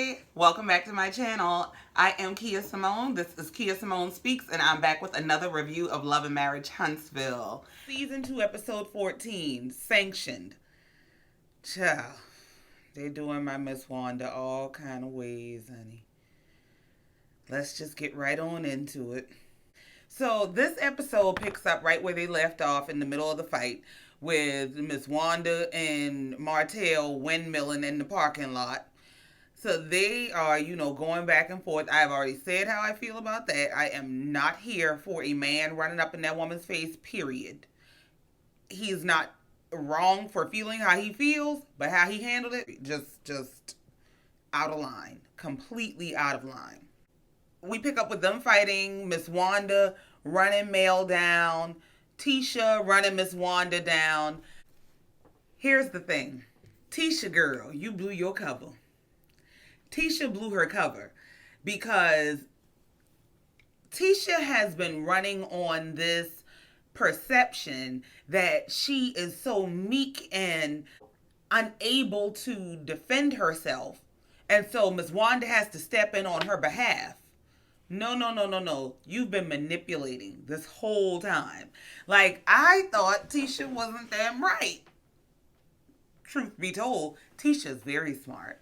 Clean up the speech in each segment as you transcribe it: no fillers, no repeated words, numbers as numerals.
Hi, welcome back to my channel. I am Kia Simone. This is Kia Simone Speaks, and I'm back with another review of Love and Marriage Huntsville. Season 2, Episode 14, Sanctioned. Child, they're doing my Miss Wanda all kind of ways, honey. Let's just get right on into it. So this episode picks up right where they left off in the middle of the fight with Miss Wanda and Martell windmilling in the parking lot. So they are, going back and forth. I've already said how I feel about that. I am not here for a man running up in that woman's face, period. He's not wrong for feeling how he feels, but how he handled it, just out of line. Completely out of line. We pick up with them fighting, Miss Wanda running Mel down, Tisha running Miss Wanda down. Here's the thing. Tisha, girl, you blew your cover. Tisha blew her cover because Tisha has been running on this perception that she is so meek and unable to defend herself. And so Miss Wanda has to step in on her behalf. No. You've been manipulating this whole time. Like, I thought Tisha wasn't damn right. Truth be told, Tisha's very smart.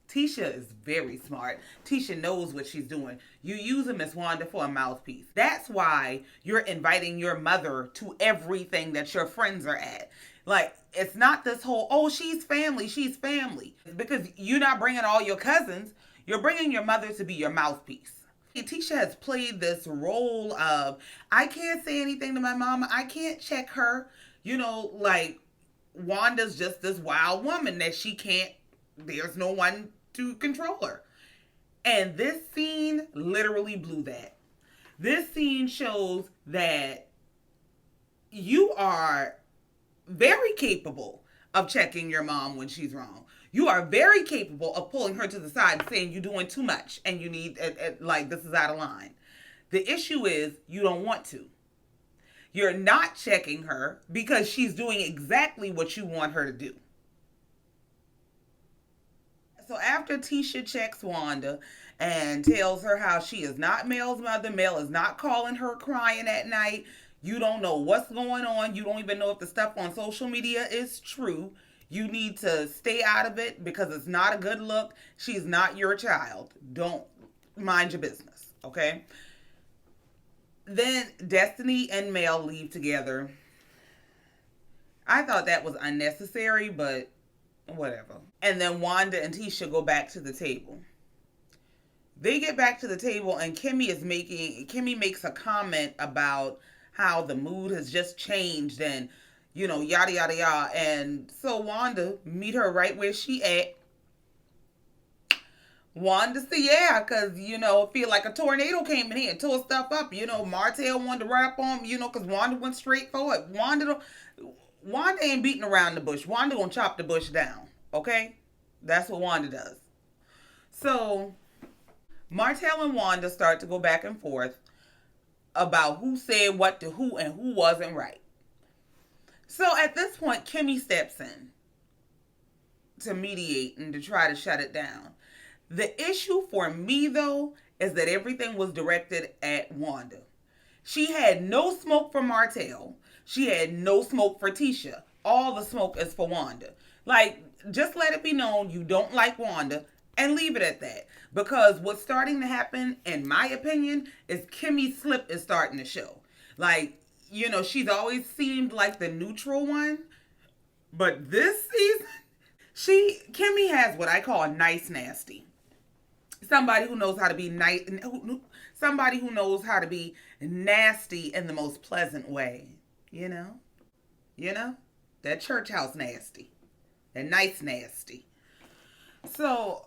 Tisha is very smart. Tisha knows what she's doing. You using Miss Wanda for a mouthpiece. That's why you're inviting your mother to everything that your friends are at. Like, it's not this whole, oh, she's family. It's because you're not bringing all your cousins. You're bringing your mother to be your mouthpiece. Tisha has played this role of, I can't say anything to my mama. I can't check her. Like, Wanda's just this wild woman that she can't, there's no one to control her. And this scene literally blew that. This scene shows that you are very capable of checking your mom when she's wrong. You are very capable of pulling her to the side and saying you're doing too much and you need, like, this is out of line. The issue is you don't want to. You're not checking her because she's doing exactly what you want her to do. So after Tisha checks Wanda and tells her how she is not Mel's mother, Mel is not calling her crying at night. You don't know what's going on. You don't even know if the stuff on social media is true. You need to stay out of it because it's not a good look. She's not your child. Don't mind your business, okay? Then Destiny and Mel leave together. I thought that was unnecessary, but whatever. And then Wanda and Tisha go back to the table. They get back to the table and Kimmi makes a comment about how the mood has just changed and, yada, yada, yada. And so Wanda meet her right where she at. Wanda said, yeah, because, feel like a tornado came in here and tore stuff up. Martell wanted to run up on him, because Wanda went straight for it. Wanda ain't beating around the bush. Wanda gonna chop the bush down, okay? That's what Wanda does. So, Martell and Wanda start to go back and forth about who said what to who and who wasn't right. So at this point, Kimmi steps in to mediate and to try to shut it down. The issue for me, though, is that everything was directed at Wanda. She had no smoke for Martell. She had no smoke for Tisha. All the smoke is for Wanda. Like, just let it be known you don't like Wanda and leave it at that. Because what's starting to happen, in my opinion, is Kimmi's slip is starting to show. Like, she's always seemed like the neutral one. But this season, Kimmi has what I call nice nasty. Somebody who knows how to be nice, somebody who knows how to be nasty in the most pleasant way. That church house nasty, that nice nasty. So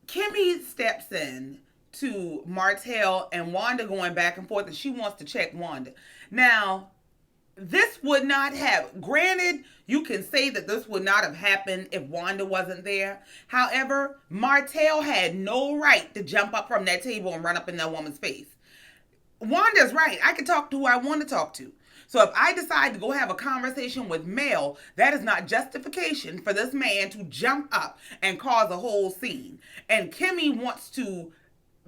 Kimmi steps in to Martell and Wanda going back and forth, and she wants to check Wanda. Now, this would not have, granted, you can say that this would not have happened if Wanda wasn't there. However, Martell had no right to jump up from that table and run up in that woman's face. Wanda's right. I can talk to who I want to talk to. So if I decide to go have a conversation with Mel, that is not justification for this man to jump up and cause a whole scene. And Kimmi wants to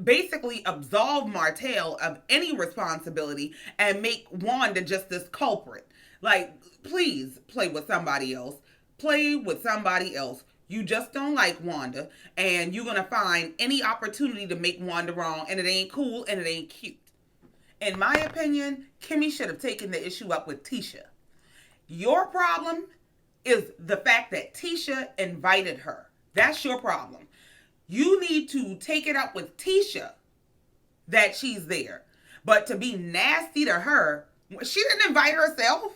basically absolve Martell of any responsibility and make Wanda just this culprit. Like, please play with somebody else. Play with somebody else. You just don't like Wanda, and you're going to find any opportunity to make Wanda wrong, and it ain't cool and it ain't cute. In my opinion, Kimmi should have taken the issue up with Tisha. Your problem is the fact that Tisha invited her. That's your problem. You need to take it up with Tisha that she's there. But to be nasty to her, she didn't invite herself.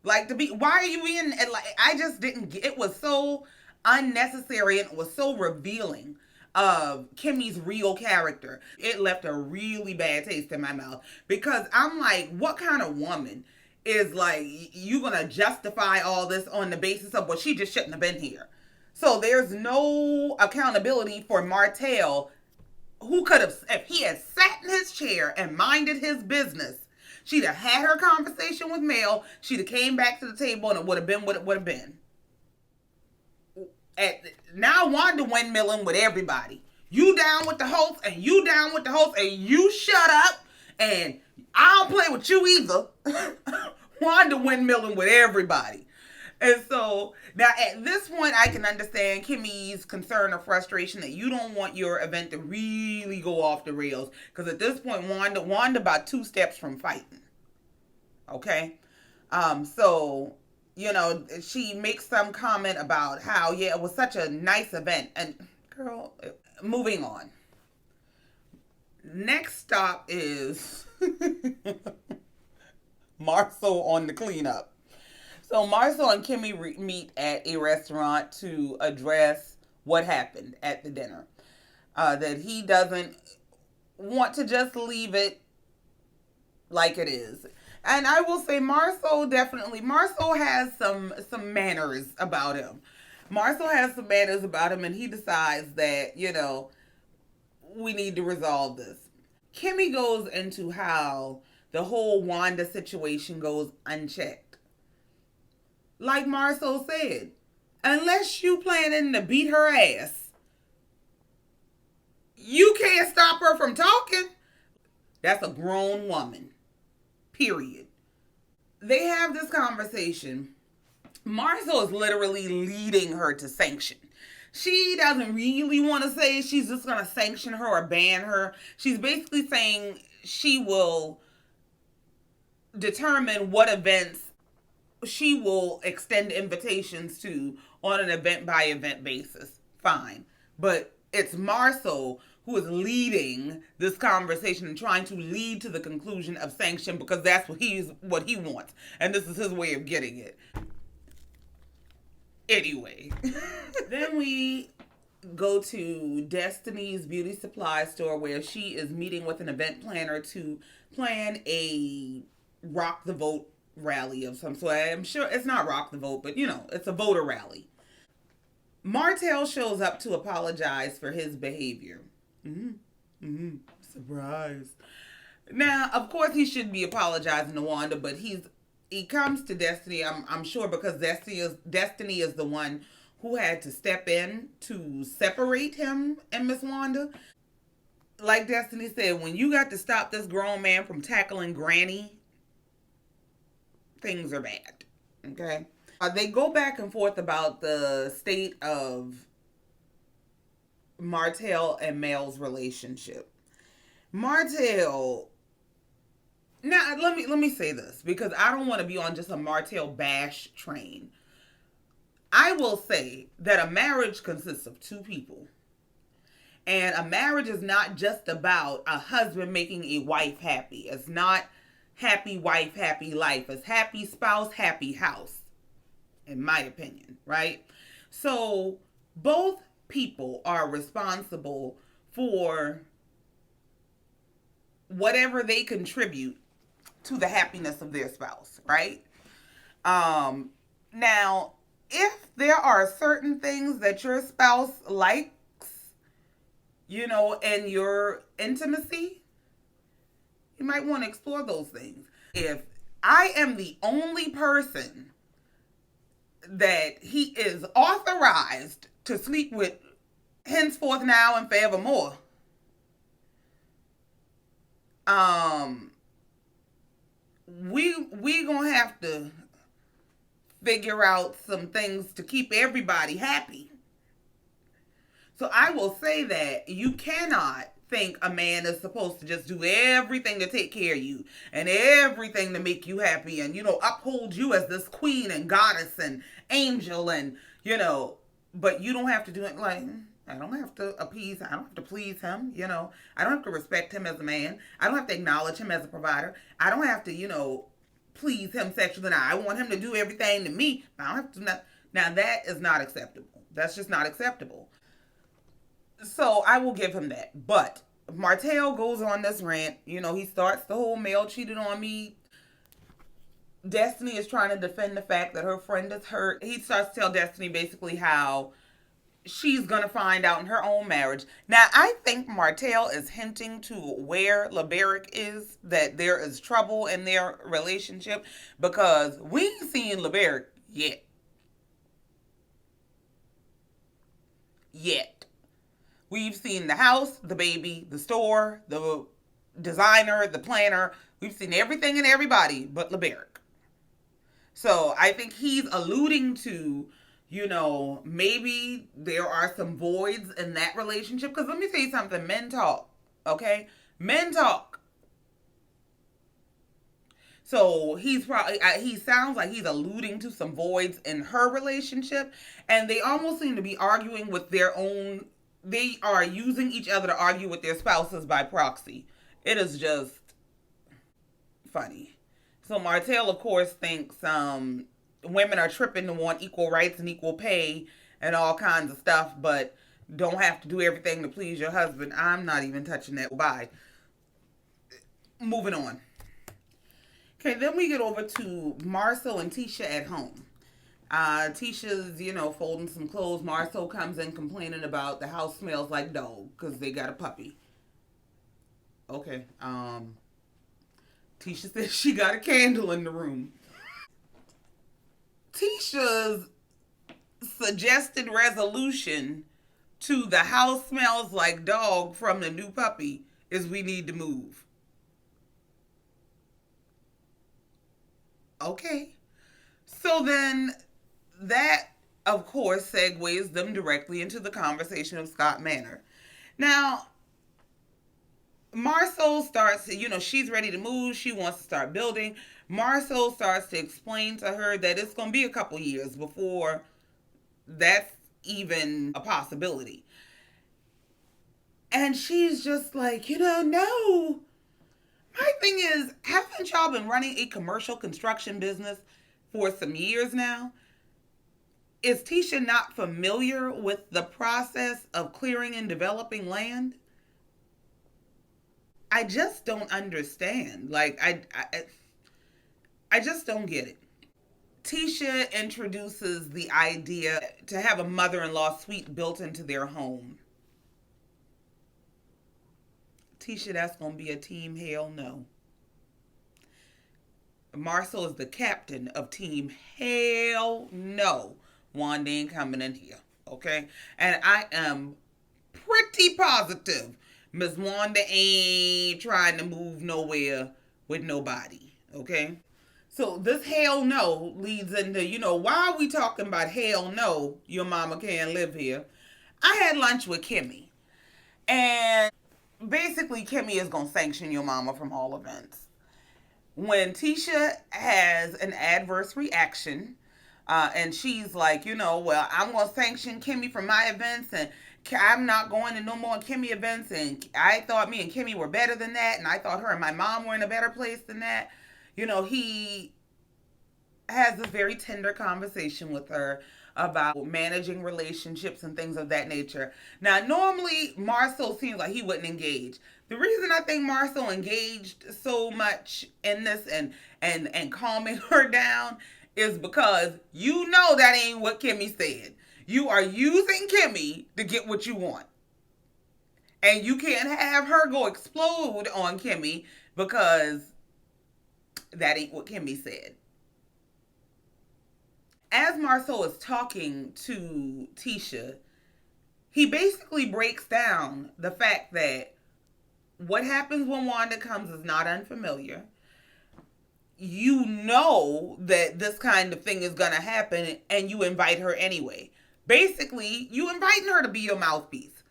Like, why are you being, like, I just didn't get, it was so unnecessary and it was so revealing of Kimmi's real character. It left a really bad taste in my mouth because I'm like, what kind of woman is like, you gonna justify all this on the basis of, well, she just shouldn't have been here. So there's no accountability for Martell, who could have, if he had sat in his chair and minded his business, she'd have had her conversation with Mel. She'd have came back to the table and it would have been what it would have been. Now Wanda windmilling with everybody. You down with the host and you down with the host and you shut up and I don't play with you either. Wanda windmilling with everybody. And so now at this point I can understand Kimmi's concern or frustration that you don't want your event to really go off the rails. Because at this point Wanda about 2 steps from fighting. Okay? So, you know, she makes some comment about how, yeah, it was such a nice event. And girl, moving on. Next stop is Marsau on the cleanup. So Marsau and Kimmi meet at a restaurant to address what happened at the dinner. That he doesn't want to just leave it like it is. And I will say Marsau has some manners about him. Marsau has some manners about him and he decides that, you know, we need to resolve this. Kimmi goes into how the whole Wanda situation goes unchecked. Like Marsau said, unless you planning to beat her ass, you can't stop her from talking. That's a grown woman. Period. They have this conversation. Marsau is literally leading her to sanction. She doesn't really want to say she's just going to sanction her or ban her. She's basically saying she will determine what events she will extend invitations to on an event by event basis. Fine. But it's Marsau who is leading this conversation and trying to lead to the conclusion of sanction because that's what he wants. And this is his way of getting it. Anyway. Then we go to Destiny's beauty supply store where she is meeting with an event planner to plan a rock the vote rally of some sort. I'm sure it's not rock the vote, but you know, it's a voter rally. Martell shows up to apologize for his behavior. Surprise. Now, of course, he should be apologizing to Wanda, but he comes to Destiny, I'm sure, because Destiny is the one who had to step in to separate him and Miss Wanda. Like Destiny said, when you got to stop this grown man from tackling Granny, things are bad. Okay? They go back and forth about the state of Martell and Mel's relationship. Martell, now let me say this because I don't want to be on just a Martell bash train. I will say that a marriage consists of 2 people. And a marriage is not just about a husband making a wife happy. It's not happy wife, happy life. It's happy spouse, happy house. In my opinion, right? So both people are responsible for whatever they contribute to the happiness of their spouse, right? Now, if there are certain things that your spouse likes, you know, in your intimacy, you might want to explore those things. If I am the only person that he is authorized to sleep with henceforth, now, and forevermore. Um, we gonna have to figure out some things to keep everybody happy. So I will say that you cannot think a man is supposed to just do everything to take care of you and everything to make you happy and, uphold you as this queen and goddess and angel and, but you don't have to do it like, I don't have to appease, I don't have to please him, I don't have to respect him as a man. I don't have to acknowledge him as a provider. I don't have to, please him sexually. Now, I want him to do everything to me. I don't have to. Now, that is not acceptable. That's just not acceptable. So I will give him that. But Martell goes on this rant. He starts the whole male cheated on me. Destiny is trying to defend the fact that her friend is hurt. He starts to tell Destiny basically how she's going to find out in her own marriage. Now, I think Martell is hinting to where LeBerick is, that there is trouble in their relationship, because we ain't seen LeBerick yet. Yet. We've seen the house, the baby, the store, the designer, the planner. We've seen everything and everybody but LeBerick. So I think he's alluding to, maybe there are some voids in that relationship. Because let me say something, men talk, okay? Men talk. So he sounds like he's alluding to some voids in her relationship. And they almost seem to be arguing with their own, they are using each other to argue with their spouses by proxy. It is just funny. So Martell, of course, thinks women are tripping to want equal rights and equal pay and all kinds of stuff, but don't have to do everything to please your husband. I'm not even touching that. Bye. Moving on. Okay, then we get over to Marsau and Tisha at home. Tisha's, folding some clothes. Marsau comes in complaining about the house smells like dog because they got a puppy. Okay. Tisha says she got a candle in the room. Tisha's suggested resolution to the house smells like dog from the new puppy is we need to move. Okay. So then that, of course, segues them directly into the conversation of Scott Manor. Now, Marsau starts, she's ready to move. She wants to start building. Marsau starts to explain to her that it's going to be a couple years before that's even a possibility. And she's just like, no. My thing is, haven't y'all been running a commercial construction business for some years now? Is Tisha not familiar with the process of clearing and developing land? I just don't understand. Like, I just don't get it. Tisha introduces the idea to have a mother-in-law suite built into their home. Tisha, that's going to be a team hell no. Marsau is the captain of team hell no. Wanda ain't coming in here, okay? And I am pretty positive Miss Wanda ain't trying to move nowhere with nobody, okay? So this hell no leads into, why are we talking about hell no, your mama can't live here? I had lunch with Kimmi. And basically, Kimmi is going to sanction your mama from all events. When Tisha has an adverse reaction, and she's like, well, I'm going to sanction Kimmi from my events, and I'm not going to no more Kimmi events, and I thought me and Kimmi were better than that, and I thought her and my mom were in a better place than that. He has this very tender conversation with her about managing relationships and things of that nature. Now, normally, Marsau seems like he wouldn't engage. The reason I think Marsau engaged so much in this and calming her down is because that ain't what Kimmi said. You are using Kimmi to get what you want. And you can't have her go explode on Kimmi because That ain't what Kimmi said. As Marsau is talking to Tisha, he basically breaks down the fact that what happens when Wanda comes is not unfamiliar. You know that this kind of thing is going to happen and you invite her anyway. Basically, you inviting her to be your mouthpiece.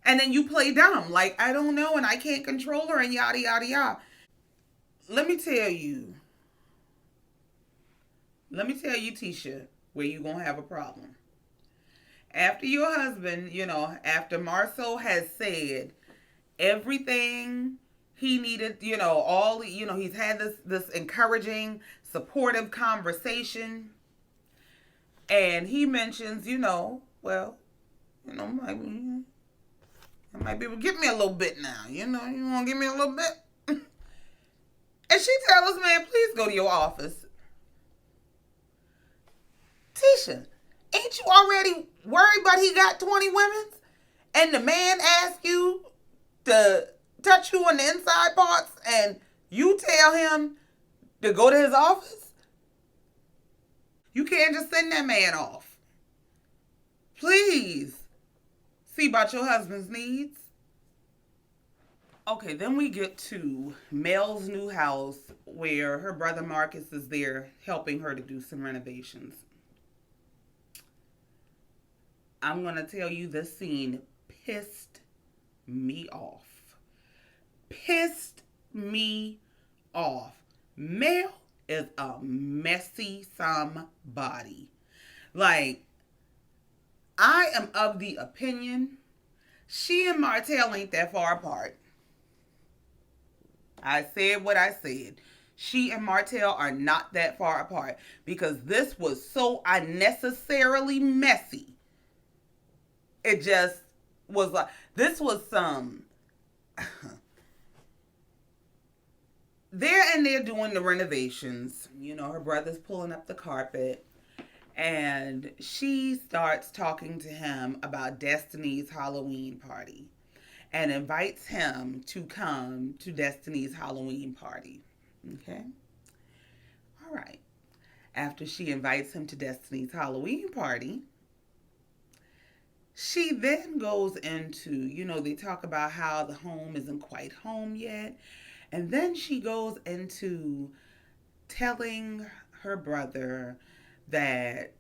And then you play dumb, like, I don't know and I can't control her and yada, yada, yada. Let me tell you, Tisha, where you going to have a problem. After your husband, after Marsau has said everything he needed, he's had this encouraging, supportive conversation. And he mentions, I might be able to give me a little bit now. You want to give me a little bit? And she tells us, man, please go to your office. Tisha, ain't you already worried about he got 20 women? And the man asks you to touch you on the inside parts and you tell him to go to his office? You can't just send that man off. Please see about your husband's needs. Okay, then we get to Mel's new house where her brother Marcus is there helping her to do some renovations. I'm going to tell you, this scene pissed me off. Pissed me off. Mel is a messy somebody. Like, I am of the opinion she and Martell ain't that far apart. I said what I said. She and Martell are not that far apart because this was so unnecessarily messy. It just was like, this was some... They're doing the renovations. Her brother's pulling up the carpet. And she starts talking to him about Destiny's Halloween party. And invites him to come to Destiny's Halloween party. Okay? All right. After she invites him to Destiny's Halloween party, she then goes into, they talk about how the home isn't quite home yet. And then she goes into telling her brother that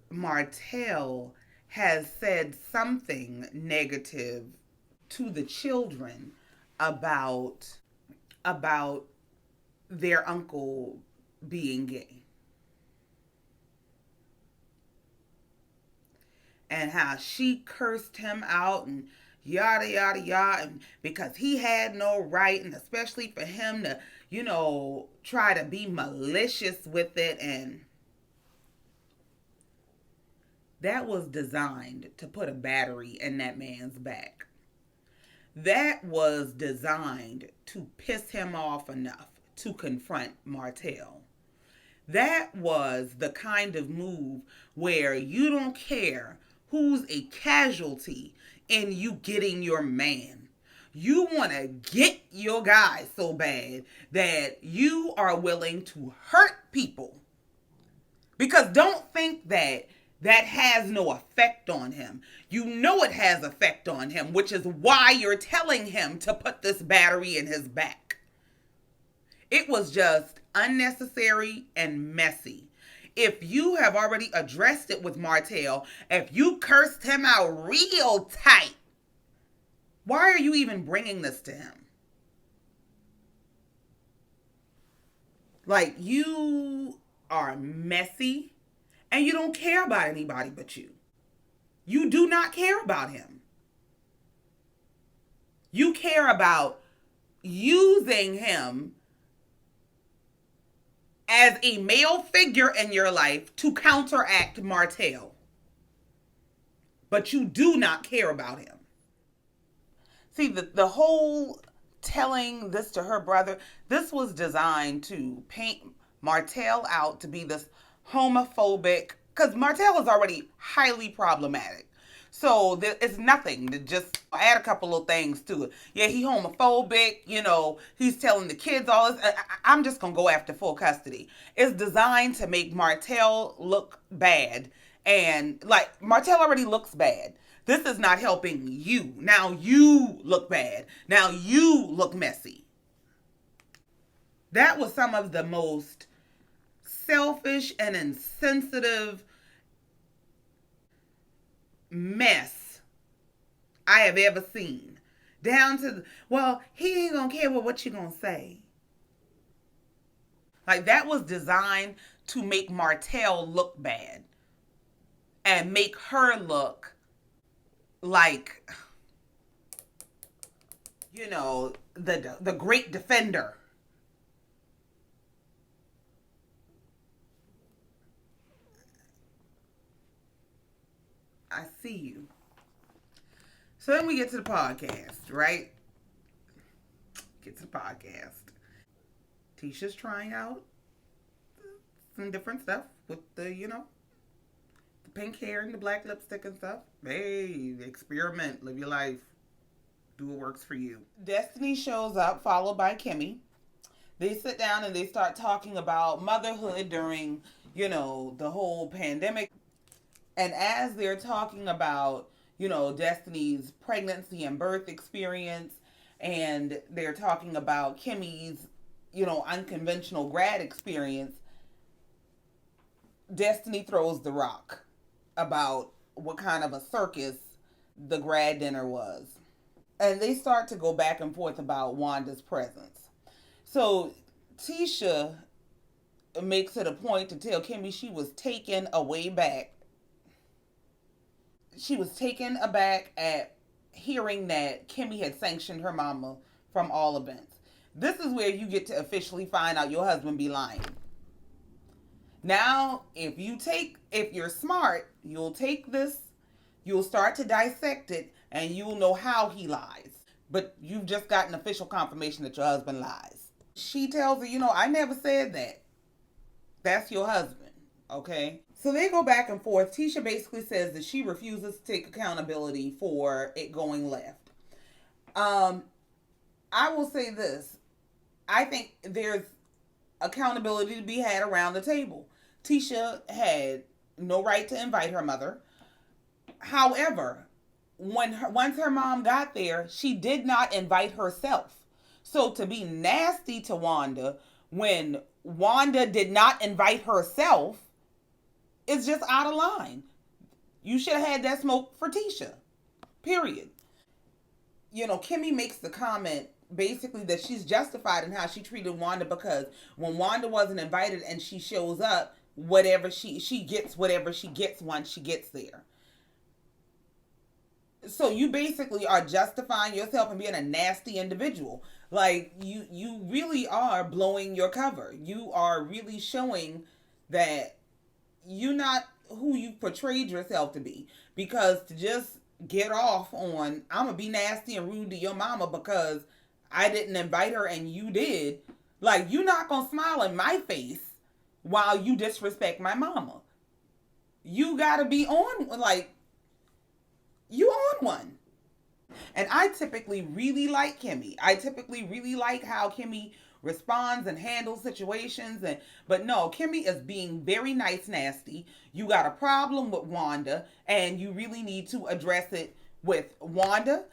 Martell has said something negative to the children about their uncle being gay. And how she cursed him out and yada, yada, yada, and because he had no right, and especially for him to, try to be malicious with it. And that was designed to put a battery in that man's back. That was designed to piss him off enough to confront Martell. That was the kind of move where you don't care who's a casualty in you getting your man. You want to get your guy so bad that you are willing to hurt people. Because don't think that has no effect on him. You know it has effect on him, which is why you're telling him to put this battery in his back. It was just unnecessary and messy. If you have already addressed it with Martell, if you cursed him out real tight, why are you even bringing this to him? Like, you are messy and you don't care about anybody but you. You do not care about him. You care about using him as a male figure in your life to counteract Martell. But you do not care about him. See, the whole telling this to her brother, this was designed to paint Martell out to be this homophobic, because Martell is already highly problematic. So it's nothing to just add a couple of things to it. Yeah, he homophobic. He's telling the kids all this. I'm just gonna go after full custody. It's designed to make Martell look bad, and like Martell already looks bad. This is not helping you. Now you look bad. Now you look messy. That was some of the most selfish and insensitive mess I have ever seen. Down to, well, he ain't gonna care what you gonna say. Like, that was designed to make Martell look bad and make her look like, the great defender. I see you. So then we get to the podcast, right? Get to the podcast. Tisha's trying out some different stuff with the pink hair and the black lipstick and stuff. Hey, experiment, live your life. Do what works for you. Destiny shows up, followed by Kimmi. They sit down and they start talking about motherhood during, the whole pandemic. And as they're talking about, Destiny's pregnancy and birth experience, and they're talking about Kimmi's, unconventional grad experience, Destiny throws the rock about what kind of a circus the grad dinner was. And they start to go back and forth about Wanda's presence. So Tisha makes it a point to tell Kimmi she was taken aback at hearing that Kimmi had sanctioned her mama from all events. This is where you get to officially find out your husband be lying. Now, if you're smart, you'll take this, you'll start to dissect it, and you'll know how he lies. But you've just gotten official confirmation that your husband lies. She tells her, I never said that. That's your husband, okay? So they go back and forth. Tisha basically says that she refuses to take accountability for it going left. I will say this. I think there's accountability to be had around the table. Tisha had no right to invite her mother. However, once her mom got there, she did not invite herself. So to be nasty to Wanda when Wanda did not invite herself is just out of line. You should have had that smoke for Tisha. Period. Kimmi makes the comment basically that she's justified in how she treated Wanda because when Wanda wasn't invited and she shows up, whatever she gets whatever she gets once she gets there. So you basically are justifying yourself and being a nasty individual. Like you really are blowing your cover. You are really showing that you're not who you portrayed yourself to be. Because to just get off on, I'm going to be nasty and rude to your mama because I didn't invite her and you did. Like, you're not going to smile in my face while you disrespect my mama. You got to be on, you on one. And I typically really like Kimmi. I typically really like how Kimmi responds and handles situations. But no, Kimmi is being very nice, nasty. You got a problem with Wanda, and you really need to address it with Wanda.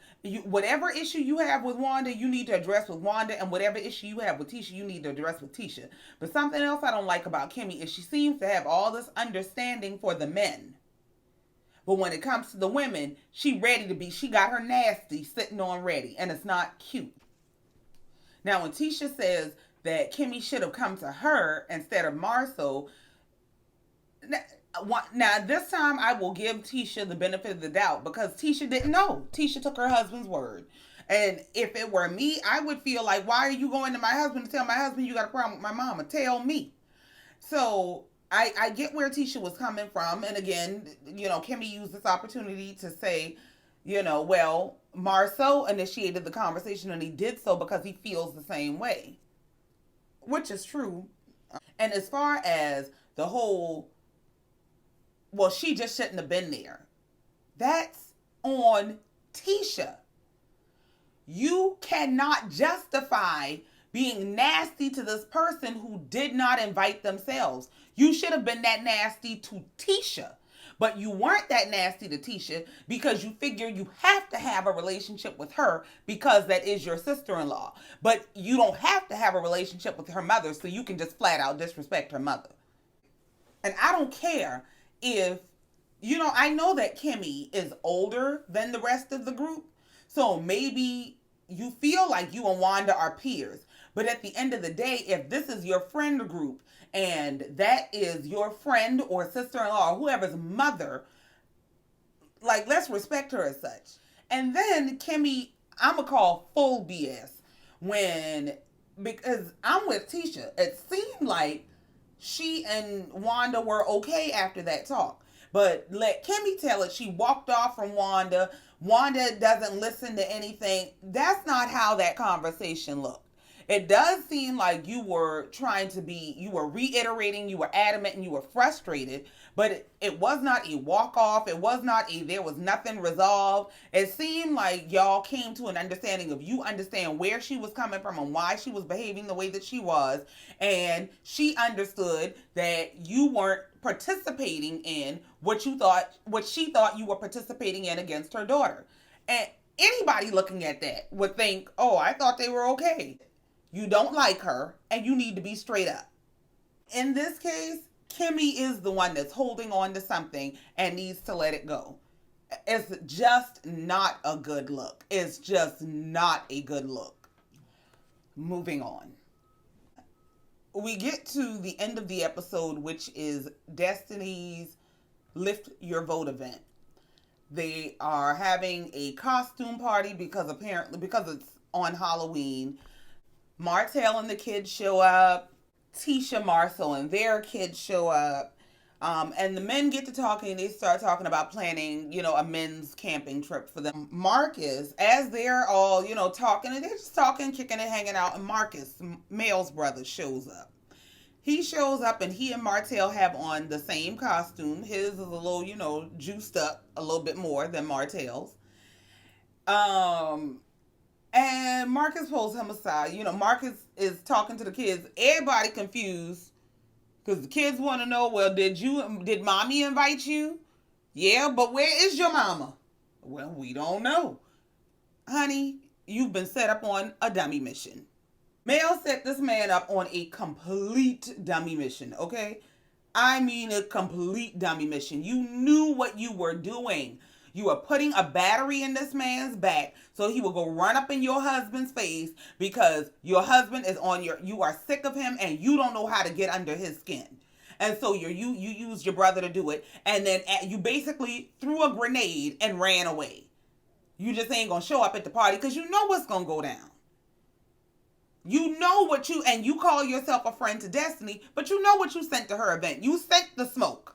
Whatever issue you have with Wanda, you need to address with Wanda, and whatever issue you have with Tisha, you need to address with Tisha. But something else I don't like about Kimmi is she seems to have all this understanding for the men. But when it comes to the women, she got her nasty sitting on ready, and it's not cute. Now, when Tisha says that Kimmi should have come to her instead of Marsau, now this time I will give Tisha the benefit of the doubt because Tisha didn't know. Tisha took her husband's word. And if it were me, I would feel like, why are you going to my husband to tell my husband you got a problem with my mama? Tell me. So I get where Tisha was coming from. And again, Kimmi used this opportunity to say, well, Marsau initiated the conversation and he did so because he feels the same way. Which is true. And as far as the whole, well, she just shouldn't have been there. That's on Tisha. You cannot justify being nasty to this person who did not invite themselves. You should have been that nasty to Tisha. But you weren't that nasty to Tisha because you figure you have to have a relationship with her because that is your sister-in-law. But you don't have to have a relationship with her mother, so you can just flat out disrespect her mother. And I don't care if, I know that Kimmi is older than the rest of the group. So maybe you feel like you and Wanda are peers. But at the end of the day, if this is your friend group and that is your friend or sister-in-law or whoever's mother, like, let's respect her as such. And then Kimmi, I'm going to call full BS because I'm with Tisha. It seemed like she and Wanda were okay after that talk. But let Kimmi tell it. She walked off from Wanda. Wanda doesn't listen to anything. That's not how that conversation looked. It does seem like you were you were reiterating, you were adamant, and you were frustrated, but it was not a walk off. It was not there was nothing resolved. It seemed like y'all came to an understanding of you understand where she was coming from and why she was behaving the way that she was. And she understood that you weren't participating in what she thought you were participating in against her daughter. And anybody looking at that would think, oh, I thought they were okay. You don't like her, and you need to be straight up. In this case, Kimmi is the one that's holding on to something and needs to let it go. It's just not a good look. It's just not a good look. Moving on. We get to the end of the episode, which is Destiny's Lift Your Vote event. They are having a costume party because it's on Halloween. Martell and the kids show up. Tisha, Marsau, and their kids show up. And the men get to talking. They start talking about planning, a men's camping trip for them. Marcus, as they're all, talking, and they're just talking, kicking and hanging out. And Marcus, Male's brother, shows up. He shows up and he and Martell have on the same costume. His is a little, juiced up a little bit more than Martell's. And Marcus pulls him aside. Marcus is talking to the kids. Everybody confused because the kids want to know, well, did mommy invite you? Yeah, but where is your mama? Well, we don't know. Honey, you've been set up on a dummy mission. Mel set this man up on a complete dummy mission, okay? I mean a complete dummy mission. You knew what you were doing. You are putting a battery in this man's back so he will go run up in your husband's face because your husband is you are sick of him and you don't know how to get under his skin. And so you used your brother to do it. And then you basically threw a grenade and ran away. You just ain't going to show up at the party because you know what's going to go down. You know and you call yourself a friend to Destiny, but you know what you sent to her event. You sent the smoke.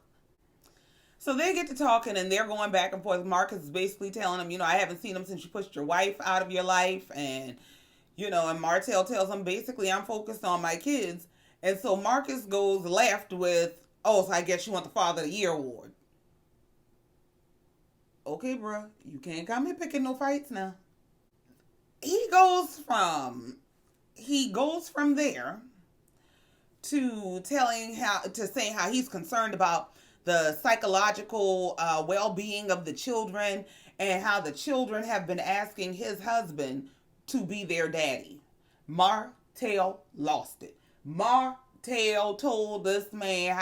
So they get to talking and they're going back and forth. Marcus is basically telling him, I haven't seen him since you pushed your wife out of your life. And, and Martell tells him, basically, I'm focused on my kids. And so Marcus goes left with, so I guess you want the Father of the Year award. Okay, bruh, you can't come here picking no fights now. He goes from there to saying how he's concerned about the psychological well-being of the children and how the children have been asking his husband to be their daddy. Martell lost it. Martell told this man,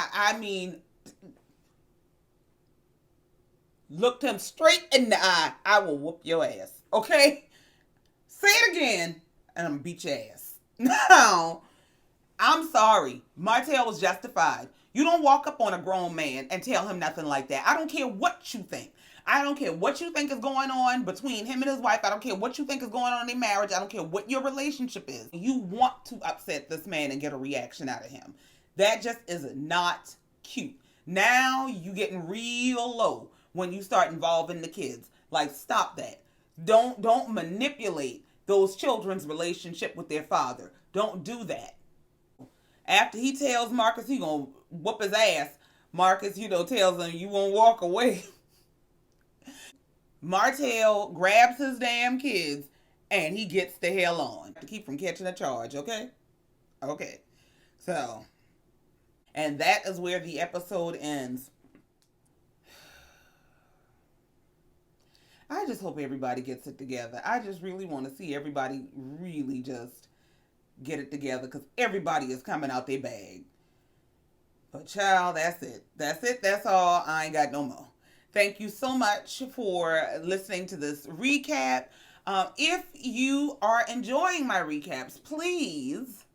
looked him straight in the eye. I will whoop your ass. Okay? Say it again and I'm going to beat your ass. Now, I'm sorry. Martell was justified. You don't walk up on a grown man and tell him nothing like that. I don't care what you think. I don't care what you think is going on between him and his wife. I don't care what you think is going on in their marriage. I don't care what your relationship is. You want to upset this man and get a reaction out of him. That just is not cute. Now you getting real low when you start involving the kids. Like, stop that. Don't manipulate those children's relationship with their father. Don't do that. After he tells Marcus he gonna whoop his ass, Marcus, tells him you won't walk away. Martell grabs his damn kids and he gets the hell on to keep from catching a charge, okay? Okay. So, and that is where the episode ends. I just hope everybody gets it together. I just really want to see everybody really just get it together because everybody is coming out their bag. But child, that's it. That's it. That's all. I ain't got no more. Thank you so much for listening to this recap. If you are enjoying my recaps, please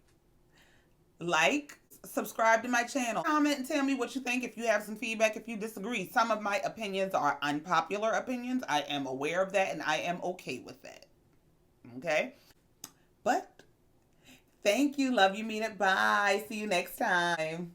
like, subscribe to my channel, comment and tell me what you think. If you have some feedback, if you disagree, some of my opinions are unpopular opinions. I am aware of that and I am okay with that. Okay? But thank you. Love you. Mean it. Bye. See you next time.